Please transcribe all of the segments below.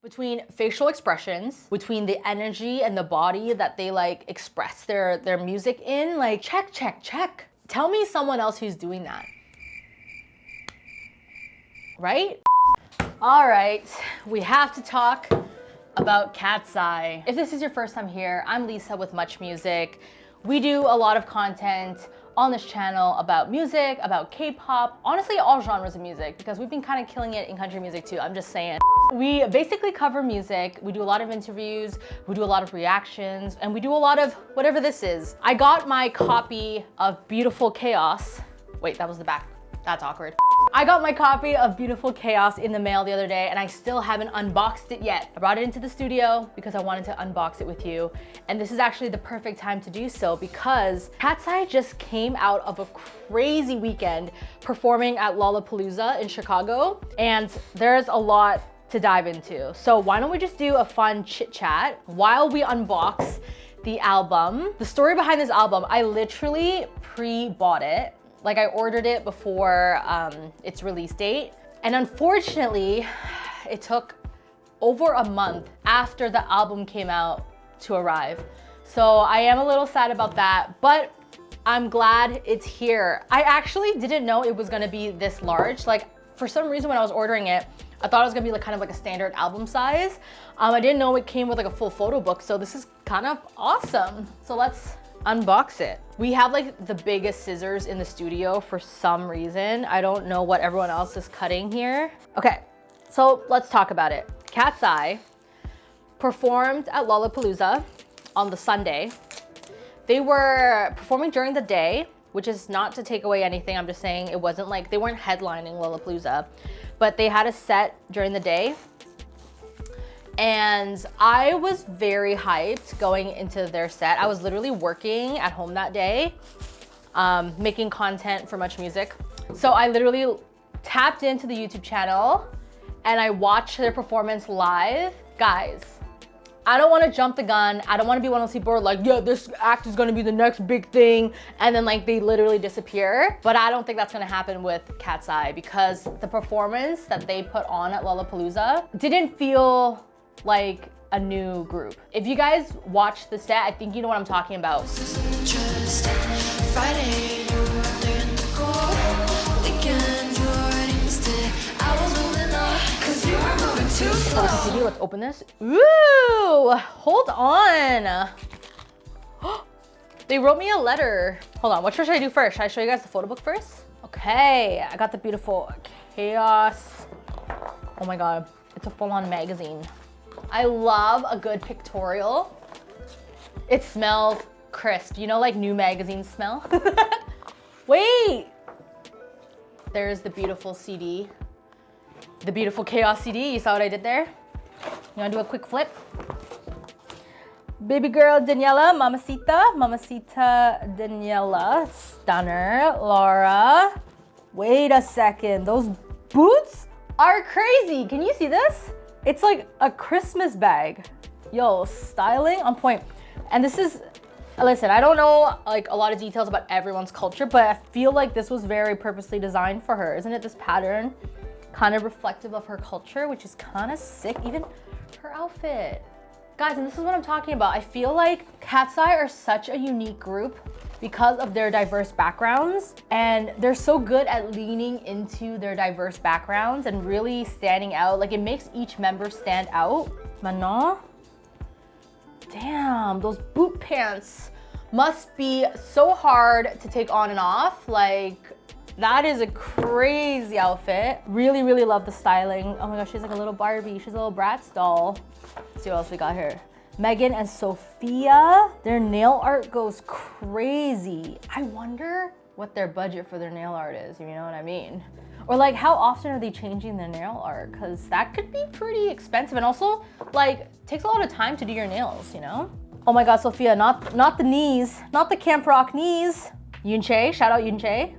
between facial expressions, between the energy and the body that they like express their music in, like check, check, check. Tell me someone else who's doing that. Right? All right, we have to talk about KATSEYE. If this is your first time here, I'm Lisa with MuchMusic. We do a lot of content on this channel about music, about K-pop, honestly all genres of music, because we've been kind of killing it in country music too, I'm just saying. We basically cover music, we do a lot of interviews, we do a lot of reactions, and we do a lot of whatever this is. I got my copy of Beautiful Chaos. Wait, that was the back. That's awkward. I got my copy of Beautiful Chaos in the mail the other day and I still haven't unboxed it yet. I brought it into the studio because I wanted to unbox it with you. And this is actually the perfect time to do so because KATSEYE just came out of a crazy weekend performing at Lollapalooza in Chicago. And there's a lot to dive into. So why don't we just do a fun chit chat while we unbox the album. The story behind this album, I literally pre-bought it. Like I ordered it before its release date. And unfortunately, it took over a month after the album came out to arrive. So I am a little sad about that, but I'm glad it's here. I actually didn't know it was gonna be this large. Like for some reason when I was ordering it, I thought it was gonna be like kind of like a standard album size. I didn't know it came with like a full photo book. So this is kind of awesome. So let's unbox it. We have like the biggest scissors in the studio for some reason. I don't know what everyone else is cutting here. Okay, so let's talk about it. KATSEYE performed at Lollapalooza on the Sunday. They were performing during the day, which is not to take away anything. I'm just saying it wasn't like, they weren't headlining Lollapalooza, but they had a set during the day. And I was very hyped going into their set. I was literally working at home that day, making content for MuchMusic. So I literally tapped into the YouTube channel and I watched their performance live. Guys, I don't wanna jump the gun. I don't wanna be one of those people who are like, yeah, this act is gonna be the next big thing. And then like they literally disappear. But I don't think that's gonna happen with KATSEYE because the performance that they put on at Lollapalooza didn't feel like a new group. If you guys watch the set, I think you know what I'm talking about. Let's open this. Ooh, hold on. They wrote me a letter. Hold on, what should I do first? Should I show you guys the photo book first? Okay, I got the Beautiful Chaos. Oh my God, it's a full-on magazine. I love a good pictorial. It smells crisp. You know, like new magazines smell? Wait! There's the beautiful CD. The Beautiful Chaos CD. You saw what I did there? You wanna do a quick flip? Baby girl Daniela, Mamacita. Mamacita Daniela. Stunner. Laura. Wait a second. Those boots are crazy. Can you see this? It's like a Christmas bag. Yo, styling on point. And this is, listen, I don't know like a lot of details about everyone's culture, but I feel like this was very purposely designed for her. Isn't it this pattern? Kind of reflective of her culture, which is kind of sick. Even her outfit. Guys, and this is what I'm talking about. I feel like KATSEYE are such a unique group because of their diverse backgrounds, and they're so good at leaning into their diverse backgrounds and really standing out. Like it makes each member stand out. Manon, damn, those boot pants must be so hard to take on and off. Like that is a crazy outfit. Really, really love the styling. Oh my gosh, she's like a little Barbie. She's a little Bratz doll. Let's see what else we got here. Megan and Sophia, their nail art goes crazy. I wonder what their budget for their nail art is, if you know what I mean. Or like how often are they changing their nail art? Cause that could be pretty expensive and also like takes a lot of time to do your nails, you know? Oh my God, Sophia, not the knees, not the Camp Rock knees. Yunche, shout out Yunche.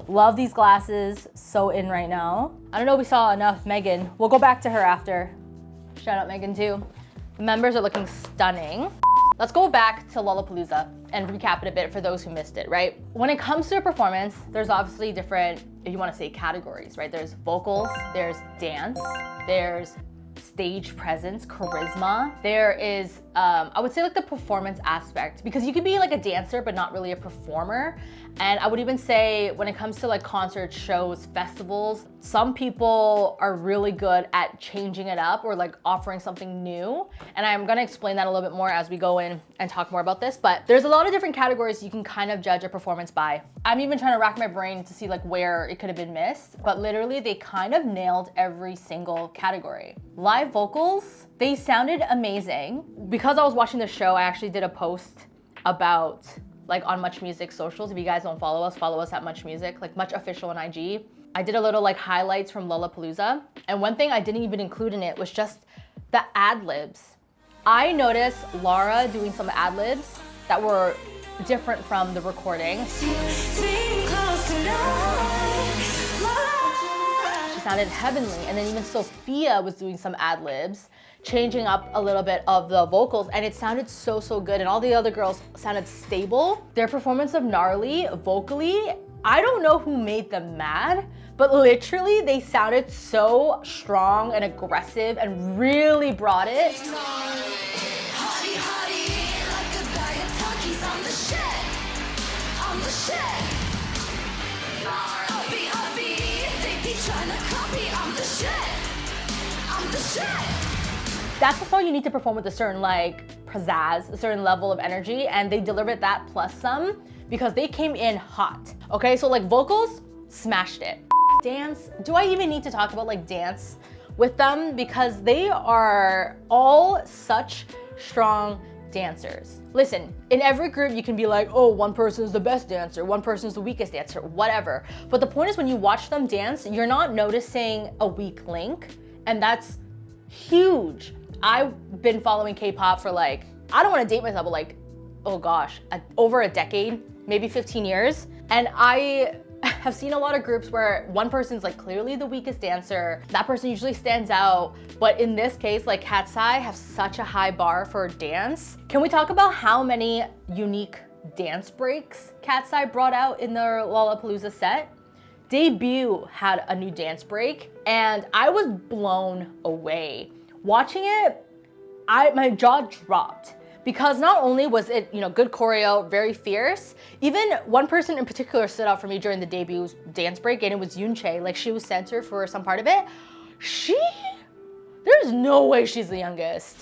Love these glasses, so in right now. I don't know if we saw enough Megan. We'll go back to her after. Shout out Megan too. The members are looking stunning. Let's go back to Lollapalooza and recap it a bit for those who missed it, right? When it comes to a performance, there's obviously different, if you wanna say categories, right? There's vocals, there's dance, there's stage presence, charisma. There is, I would say like the performance aspect, because you could be like a dancer, but not really a performer. And I would even say when it comes to like concerts, shows, festivals, some people are really good at changing it up or like offering something new. And I'm gonna explain that a little bit more as we go in and talk more about this, but there's a lot of different categories you can kind of judge a performance by. I'm even trying to rack my brain to see like where it could have been missed, but literally they kind of nailed every single category. Live vocals, they sounded amazing. Because I was watching the show, I actually did a post about like on MuchMusic socials. If you guys don't follow us at MuchMusic, like Much Official on IG. I did a little like highlights from Lollapalooza. And one thing I didn't even include in it was just the ad-libs. I noticed Laura doing some ad-libs that were different from the recording. She sounded heavenly. And then even Sophia was doing some ad-libs, changing up a little bit of the vocals, and it sounded so good. And all the other girls sounded stable. Their performance of Gnarly vocally, I don't know who made them mad, but literally they sounded so strong and aggressive and really brought it. That's a song you need to perform with a certain like pizzazz, a certain level of energy, and they delivered that plus some because they came in hot. Okay, so like vocals, smashed it. Dance, do I even need to talk about like dance with them? Because they are all such strong dancers. Listen, in every group you can be like, oh, one person is the best dancer, one person is the weakest dancer, whatever. But the point is when you watch them dance, you're not noticing a weak link, and that's huge. I've been following K-pop for like, I don't want to date myself, but like, oh gosh, over a decade, maybe 15 years. And I have seen a lot of groups where one person's like clearly the weakest dancer. That person usually stands out. But in this case, like KATSEYE have such a high bar for dance. Can we talk about how many unique dance breaks KATSEYE brought out in their Lollapalooza set? Debut had a new dance break and I was blown away. Watching it, my jaw dropped because not only was it, you know, good choreo, very fierce, even one person in particular stood out for me during the debut dance break, and it was Yoonchae. Like, she was center for some part of it. There's no way she's the youngest.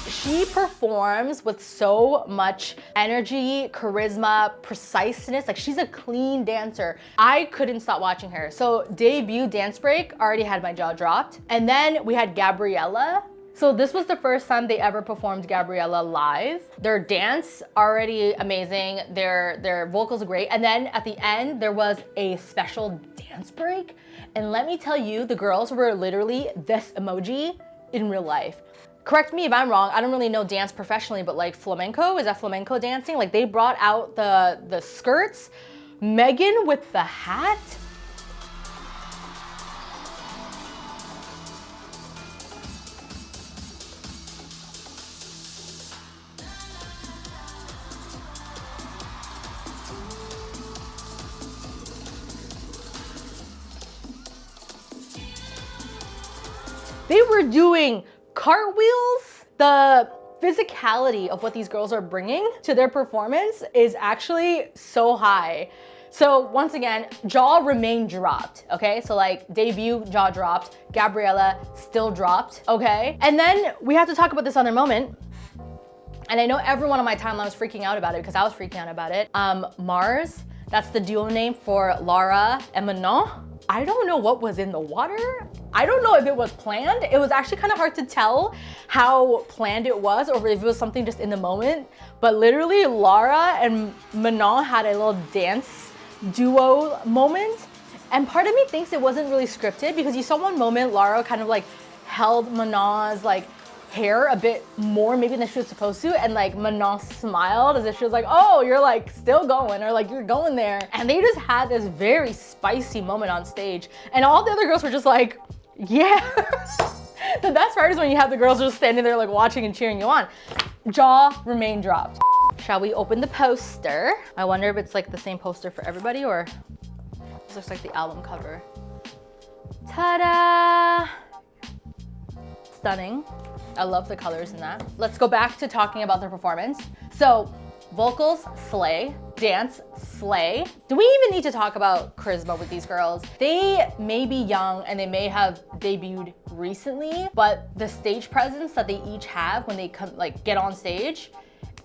She performs with so much energy, charisma, preciseness. Like, she's a clean dancer. I couldn't stop watching her. So debut dance break already had my jaw dropped. And then we had Gabriella. So this was the first time they ever performed Gabriella live. Their dance already amazing. Their vocals are great. And then at the end, there was a special dance break. And let me tell you, the girls were literally this emoji in real life. Correct me if I'm wrong, I don't really know dance professionally, but like flamenco, is that flamenco dancing? Like, they brought out the skirts. Megan with the hat. They were doing cartwheels. The physicality of what these girls are bringing to their performance is actually so high. So once again, jaw remained dropped, okay? So like debut, jaw dropped, Gabriella still dropped, okay? And then we have to talk about this other moment. And I know everyone on my timeline was freaking out about it because I was freaking out about it. Mars, that's the duo name for Lara and Manon. I don't know what was in the water. I don't know if it was planned. It was actually kind of hard to tell how planned it was or if it was something just in the moment. But literally, Lara and Manon had a little dance duo moment. And part of me thinks it wasn't really scripted because you saw one moment Lara kind of like held Manon's like hair a bit more maybe than she was supposed to, and like Manon smiled as if she was like, oh, you're like still going, or like you're going there. And they just had this very spicy moment on stage, and all the other girls were just like, yeah. The best part is when you have the girls just standing there like watching and cheering you on. Jaw remained dropped. Shall we open the poster? I wonder if it's like the same poster for everybody or this looks like the album cover. Ta-da! Stunning. I love the colors in that. Let's go back to talking about their performance. So vocals, slay. Dance, slay. Do we even need to talk about charisma with these girls? They may be young and they may have debuted recently, but the stage presence that they each have when they come, like, get on stage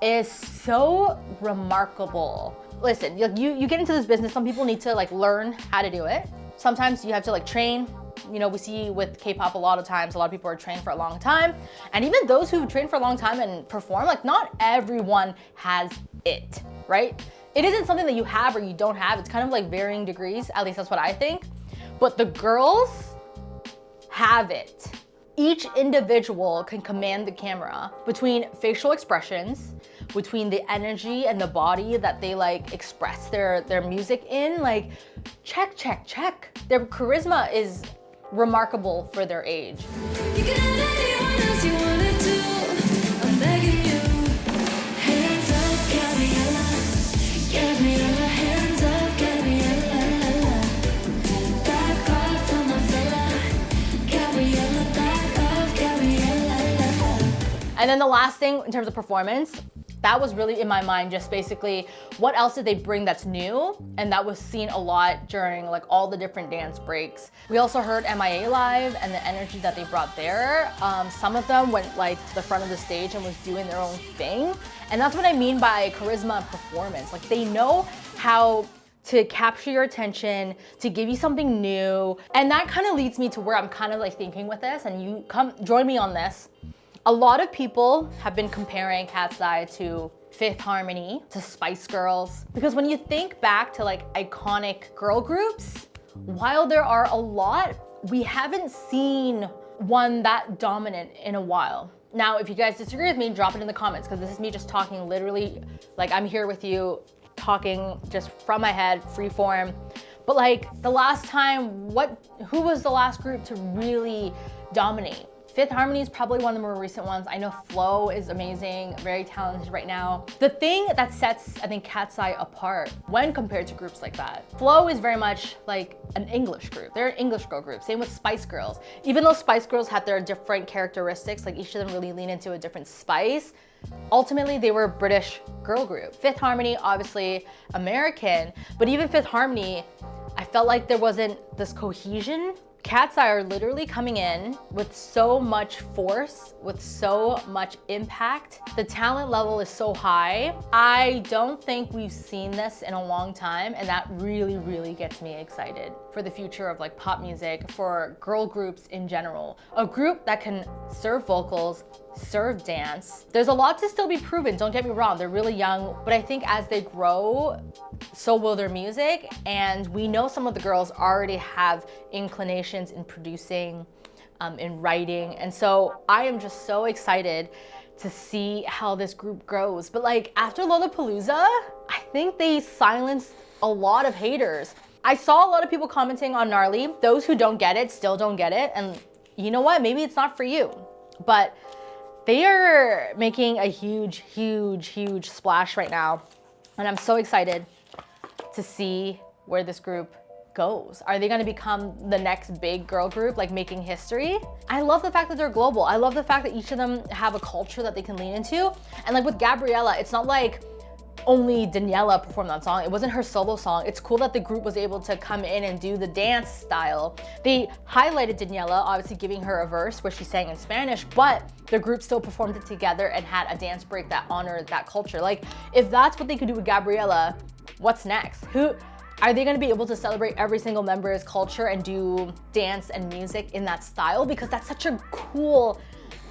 is so remarkable. Listen, you get into this business, some people need to like learn how to do it. Sometimes you have to like train. You know, we see with K-pop a lot of times, a lot of people are trained for a long time. And even those who train for a long time and perform, like not everyone has it, right? It isn't something that you have or you don't have. It's kind of like varying degrees, at least that's what I think. But the girls have it. Each individual can command the camera between facial expressions, between the energy and the body that they like express their music in, like check, check, check. Their charisma is remarkable for their age. You can have anyone else you wanted to. I'm begging you. Hands up, Gabriella. Gabriella, hands up, Gabriella. Back off from my fella. Gabriella, back off, Gabriella. And then the last thing in terms of performance, that was really in my mind just basically what else did they bring that's new, and that was seen a lot during like all the different dance breaks. We also heard MIA live and the energy that they brought there. Some of them went like to the front of the stage and was doing their own thing, and that's what I mean by charisma and performance. Like they know how to capture your attention, to give you something new, and that kind of leads me to where I'm kind of like thinking with this, and you come join me on this. A lot of people have been comparing KATSEYE to Fifth Harmony, to Spice Girls, because when you think back to like iconic girl groups, while there are a lot, we haven't seen one that dominant in a while. Now, if you guys disagree with me, drop it in the comments, because this is me just talking literally, like I'm here with you, talking just from my head, free form. But like the last time, who was the last group to really dominate? Fifth Harmony is probably one of the more recent ones. I know Flo is amazing, very talented right now. The thing that sets, I think, KATSEYE apart when compared to groups like that, Flo is very much like an English group. They're an English girl group. Same with Spice Girls. Even though Spice Girls had their different characteristics, like each of them really lean into a different spice, ultimately they were a British girl group. Fifth Harmony, obviously American, but even Fifth Harmony, I felt like there wasn't this cohesion. KATSEYE are literally coming in with so much force, with so much impact. The talent level is so high. I don't think we've seen this in a long time, and that really, really gets me excited for the future of like pop music, for girl groups in general. A group that can serve vocals, serve dance. There's a lot to still be proven, don't get me wrong, they're really young, but I think as they grow, so will their music, and we know some of the girls already have inclinations in producing, in writing, and so I am just so excited to see how this group grows. But like after Lollapalooza, I think they silenced a lot of haters. I saw a lot of people commenting on Gnarly. Those who don't get it still don't get it, and you know what, maybe it's not for you, but they are making a huge, huge, huge splash right now, and I'm so excited to see where this group goes. Are they gonna become the next big girl group, like making history? I love the fact that they're global. I love the fact that each of them have a culture that they can lean into. And like with Gabriella, it's not like only Daniela performed that song. It wasn't her solo song. It's cool that the group was able to come in and do the dance style. They highlighted Daniela, obviously giving her a verse where she sang in Spanish, but the group still performed it together and had a dance break that honored that culture. Like, if that's what they could do with Gabriella, what's next? Are they gonna be able to celebrate every single member's culture and do dance and music in that style? Because that's such a cool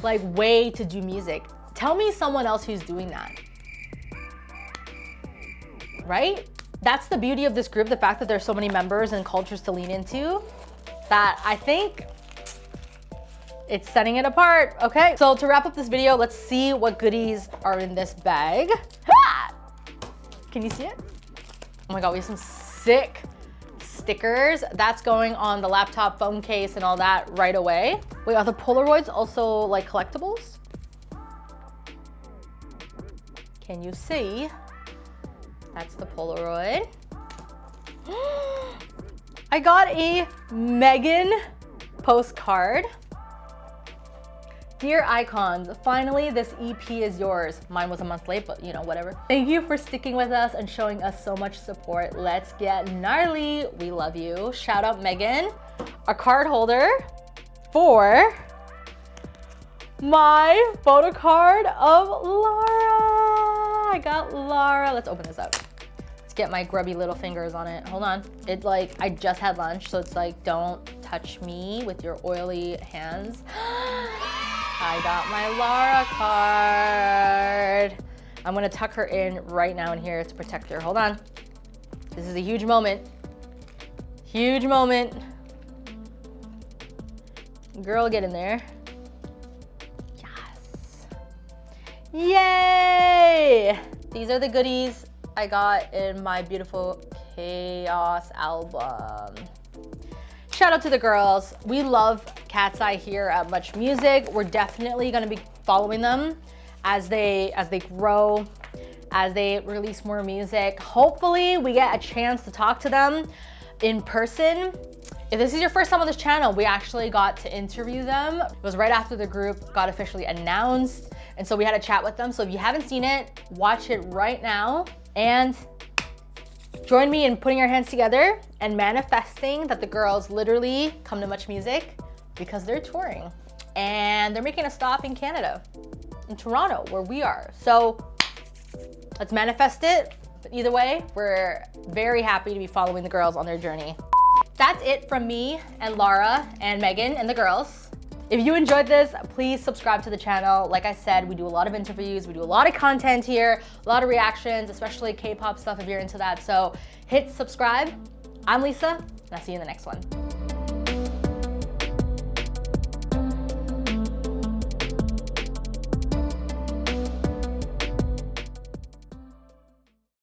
like way to do music. Tell me someone else who's doing that. Right? That's the beauty of this group, the fact that there's so many members and cultures to lean into, that I think it's setting it apart. Okay, so to wrap up this video, let's see what goodies are in this bag. Ha! Can you see it? Oh my God, we have some sick stickers. That's going on the laptop, phone case, and all that right away. Wait, are the Polaroids also like collectibles? Can you see? That's the Polaroid. I got a Megan postcard. Dear Icons, finally this EP is yours. Mine was a month late, but you know, whatever. Thank you for sticking with us and showing us so much support. Let's get gnarly. We love you. Shout out Megan. A card holder for my photo card of Laura. I got Laura. Let's open this up. Let's get my grubby little fingers on it. Hold on. It like, I just had lunch, so it's like, don't touch me with your oily hands. I got my Laura card. I'm gonna tuck her in right now in here to protect her. Hold on. This is a huge moment. Huge moment. Girl, get in there. Yes. Yay! These are the goodies I got in my beautiful Chaos album. Shout out to the girls. We love KATSEYE here at MuchMusic. We're definitely gonna be following them as they grow, as they release more music. Hopefully we get a chance to talk to them in person. If this is your first time on this channel, we actually got to interview them. It was right after the group got officially announced. And so we had a chat with them. So if you haven't seen it, watch it right now and join me in putting our hands together and manifesting that the girls literally come to MuchMusic because they're touring and they're making a stop in Canada, in Toronto, where we are. So let's manifest it. But either way, we're very happy to be following the girls on their journey. That's it from me and Laura and Megan and the girls. If you enjoyed this, please subscribe to the channel. Like I said, we do a lot of interviews, we do a lot of content here, a lot of reactions, especially K-pop stuff if you're into that. So hit subscribe. I'm Lisa, and I'll see you in the next one.